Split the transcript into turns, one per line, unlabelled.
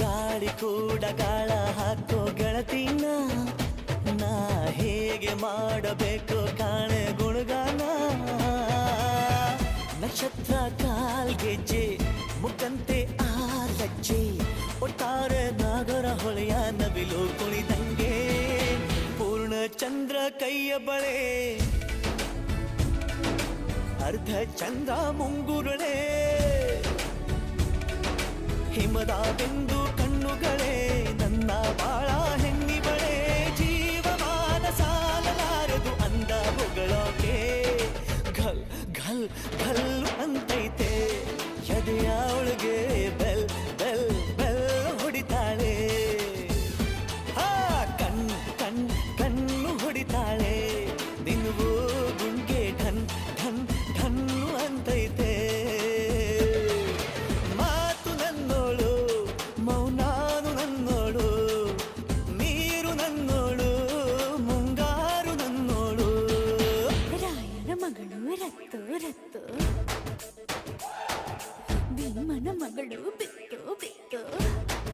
ಗಾಳಿ ಕೂಡ ಗಾಳ ಹಾಕೋ ಗೆಳತಿನ ನಾ ಹೇಗೆ ಮಾಡಬೇಕು ಕಾಣೆ ಗುಣಗಾನ ನಕ್ಷತ್ರ ಕಾಲ್ಗೆಜ್ಜೆ ಮುಖಂತೆ ಆ ಲಜ್ಜೆ ಒಟ್ಟಾರೆ ನಾಗರ ಹೊಳೆಯ ನವಿಲು ಕುಣಿದಂಗೆ ಪೂರ್ಣ ಚಂದ್ರ ಕೈಯ ಬಳೆ ಅರ್ಧ ಚಂದ್ರ ಮುಂಗುರುಳೆ ಹಿಮದ ಬಿಂದು ಕಣ್ಣುಗಳೇ ನನ್ನ ಬಾಳ ಹೆಣ್ಣಿಬಳೆ ಜೀವಮಾನ ಸಾಲಲಾರದು ಅಂದ ಹೊಗಳೋಕೆ ಘಲ್ ಘಲ್ ಘಲ್ ಅಂತೈತೆ ಎದೆಯ ಒಳಗೆ ಬೆಲ್ ಬೆಲ್ ಬೆಲ್ ಹೊಡಿತಾಳೆ ಹಾ ಕಣ್ಣು ಹೊಡಿತಾಳೆ ದಿನವೂ ಗುಂಗೆ ಢನ್ ಢನ್ ಢನ್ನು ಅಂತೈತೆ ಮಾತು ನನ್ನೋಳು ಮೌನಾನು ನನ್ನೋಳು ನೀರು ನನ್ನೋಳು ಮುಂಗಾರು ನನ್ನೋಳು
ರಾಯನ ಮಗಳು ರತ್ತು ರತ್ತು